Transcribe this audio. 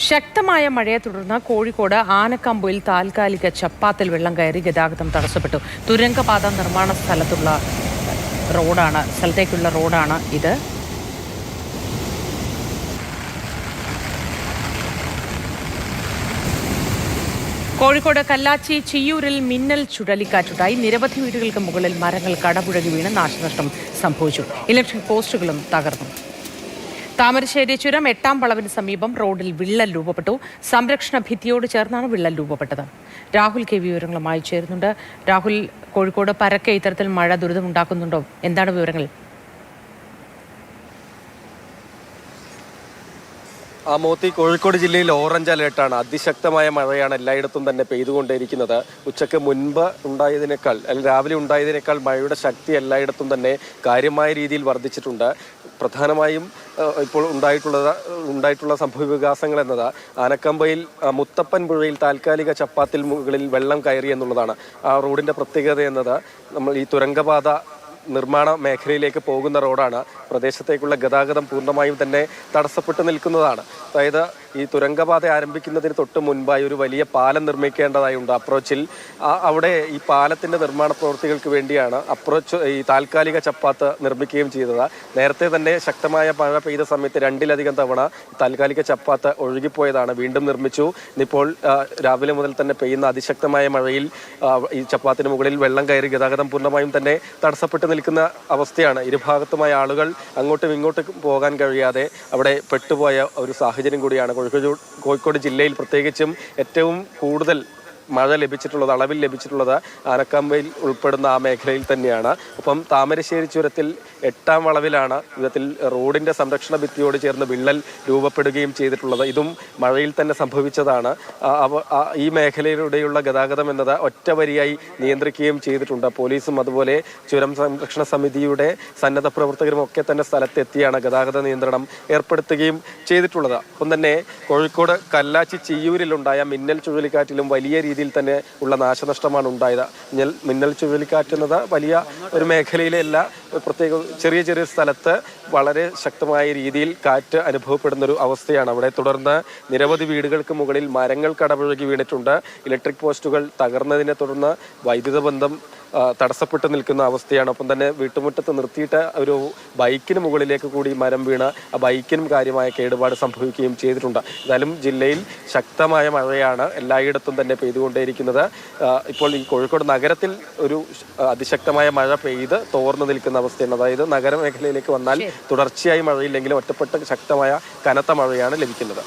ശക്തമായ മഴയെ തുടർന്ന് കോഴിക്കോട് ആനക്കമ്പയിൽ താൽക്കാലിക ചപ്പാത്തിൽ വെള്ളം കയറി ഗതാഗതം തടസ്സപ്പെട്ടു. തുരങ്കപാത നിർമ്മാണ സ്ഥലത്തേക്കുള്ള റോഡാണ് ഇത്. കോഴിക്കോട് കല്ലാച്ചി ചിയ്യൂരിൽ മിന്നൽ ചുഴലിക്കാറ്റുണ്ടായി. നിരവധി വീടുകൾക്ക് മുകളിൽ മരങ്ങൾ കടപുഴകി വീണ് നാശനഷ്ടം സംഭവിച്ചു. ഇലക്ട്രിക് പോസ്റ്റുകളും തകർന്നു. താമരശ്ശേരി ചുരം 8-ാം വളവിന് സമീപം റോഡിൽ വിള്ളൽ രൂപപ്പെട്ടു. സംരക്ഷണ ഭിത്തിയോട് ചേർന്നാണ് വിള്ളൽ രൂപപ്പെട്ടത്. രാഹുൽ കെ വിവരങ്ങളുമായി ചേരുന്നുണ്ട്. രാഹുൽ, കോഴിക്കോട് പരക്കെ ഇത്തരത്തിൽ മഴ ദുരിതമുണ്ടാക്കുന്നുണ്ടോ? എന്താണ് വിവരങ്ങൾ? മോത്തി, കോഴിക്കോട് ജില്ലയിൽ ഓറഞ്ച് അലേർട്ടാണ്. അതിശക്തമായ മഴയാണ് എല്ലായിടത്തും തന്നെ പെയ്തുകൊണ്ടേയിരിക്കുന്നത്. ഉച്ചയ്ക്ക് മുൻപ് ഉണ്ടായതിനേക്കാൾ അല്ലെങ്കിൽ രാവിലെ ഉണ്ടായതിനേക്കാൾ മഴയുടെ ശക്തി എല്ലായിടത്തും തന്നെ കാര്യമായ രീതിയിൽ വർദ്ധിച്ചിട്ടുണ്ട്. പ്രധാനമായും ഇപ്പോൾ ഉണ്ടായിട്ടുള്ള സംഭവ വികാസങ്ങൾ എന്നത് ആനക്കമ്പയിൽ മുത്തപ്പൻ പുഴയിൽ താൽക്കാലിക ചപ്പാത്തിൽ മുകളിൽ വെള്ളം കയറി എന്നുള്ളതാണ്. ആ റോഡിൻ്റെ പ്രത്യേകത എന്നത് നമ്മൾ ഈ തുരങ്കപാത നിർമ്മാണ മേഖലയിലേക്ക് പോകുന്ന റോഡാണ്. പ്രദേശത്തേക്കുള്ള ഗതാഗതം പൂർണ്ണമായും തന്നെ തടസ്സപ്പെട്ടു നിൽക്കുന്നതാണ്. അതായത് ഈ തുരങ്കപാത ആരംഭിക്കുന്നതിന് തൊട്ട് മുൻപായി ഒരു വലിയ പാലം നിർമ്മിക്കേണ്ടതായുണ്ട് അപ്രോച്ചിൽ. അവിടെ ഈ പാലത്തിൻ്റെ നിർമ്മാണ പ്രവൃത്തികൾക്ക് വേണ്ടിയാണ് ഈ താൽക്കാലിക ചപ്പാത്ത് നിർമ്മിക്കുകയും ചെയ്തത്. നേരത്തെ തന്നെ ശക്തമായ മഴ പെയ്ത സമയത്ത് 2-ലധികം തവണ താൽക്കാലിക ചപ്പാത്ത് ഒഴുകിപ്പോയതാണ്. വീണ്ടും നിർമ്മിച്ചു. ഇന്നിപ്പോൾ രാവിലെ മുതൽ തന്നെ പെയ്യുന്ന അതിശക്തമായ മഴയിൽ ഈ ചപ്പാത്തിന് മുകളിൽ വെള്ളം കയറി ഗതാഗതം പൂർണ്ണമായും തന്നെ തടസ്സപ്പെട്ടു നിൽക്കുന്ന അവസ്ഥയാണ്. ഇരുഭാഗത്തുമായ ആളുകൾ അങ്ങോട്ടും ഇങ്ങോട്ടും പോകാൻ കഴിയാതെ അവിടെ പെട്ടുപോയ ഒരു സാഹചര്യം കൂടിയാണ്. കോഴിക്കോട് ജില്ലയിൽ പ്രത്യേകിച്ചും ഏറ്റവും കൂടുതൽ മഴ ലഭിച്ചിട്ടുള്ളത്, അളവിൽ ലഭിച്ചിട്ടുള്ളത് ആനക്കമ്പയിൽ ഉൾപ്പെടുന്ന ആ മേഖലയിൽ തന്നെയാണ്. ഒപ്പം താമരശ്ശേരി ചുരത്തിൽ 8-ാം വളവിലാണ് വിധത്തിൽ റോഡിൻ്റെ സംരക്ഷണ ഭിത്തിയോട് ചേർന്ന് വിള്ളൽ രൂപപ്പെടുകയും ചെയ്തിട്ടുള്ളത്. ഇതും മഴയിൽ തന്നെ സംഭവിച്ചതാണ്. ഈ മേഖലയിലൂടെയുള്ള ഗതാഗതം എന്നത് ഒറ്റ വരിയായി നിയന്ത്രിക്കുകയും ചെയ്തിട്ടുണ്ട്. പോലീസും അതുപോലെ ചുരം സംരക്ഷണ സമിതിയുടെ സന്നദ്ധ പ്രവർത്തകരും ഒക്കെ തന്നെ സ്ഥലത്തെത്തിയാണ് ഗതാഗത നിയന്ത്രണം ഏർപ്പെടുത്തുകയും ചെയ്തിട്ടുള്ളത്. ഒപ്പം തന്നെ കോഴിക്കോട് കല്ലാച്ചി ചിയ്യൂരിലുണ്ടായ മിന്നൽ ചുഴലിക്കാറ്റിലും വലിയ രീതിയിൽ തന്നെ ഉള്ള നാശനഷ്ടമാണ് ഉണ്ടായത്. മിന്നൽ ചുഴലിക്കാറ്റ് എന്നത് വലിയ ഒരു മേഖലയിലല്ല, പ്രത്യേക ചെറിയ ചെറിയ സ്ഥലത്ത് വളരെ ശക്തമായ രീതിയിൽ കാറ്റ് അനുഭവപ്പെടുന്നൊരു അവസ്ഥയാണ് അവിടെ. തുടർന്ന് നിരവധി വീടുകൾക്ക് മുകളിൽ മരങ്ങൾ കടപുഴകി വീണിട്ടുണ്ട്. ഇലക്ട്രിക് പോസ്റ്റുകൾ തകർന്നതിനെ തുടർന്ന് വൈദ്യുത ബന്ധം തടസ്സപ്പെട്ട് നിൽക്കുന്ന അവസ്ഥയാണ്. ഒപ്പം തന്നെ വീട്ടുമുറ്റത്ത് നിർത്തിയിട്ട് ഒരു ബൈക്കിന് മുകളിലേക്ക് കൂടി മരം വീണ് ആ ബൈക്കിനും കാര്യമായ കേടുപാട് സംഭവിക്കുകയും ചെയ്തിട്ടുണ്ട്. എന്തായാലും ജില്ലയിൽ ശക്തമായ മഴയാണ് എല്ലായിടത്തും തന്നെ പെയ്തുകൊണ്ടേയിരിക്കുന്നത്. ഇപ്പോൾ ഈ കോഴിക്കോട് നഗരത്തിൽ ഒരു അതിശക്തമായ മഴ പെയ്ത് തോർന്നു നിൽക്കുന്ന അവസ്ഥയാണ്. അതായത് നഗരമേഖലയിലേക്ക് വന്നാൽ തുടർച്ചയായി മഴയില്ലെങ്കിലും ഒറ്റപ്പെട്ട ശക്തമായ കനത്ത മഴയാണ് ലഭിക്കുന്നത്.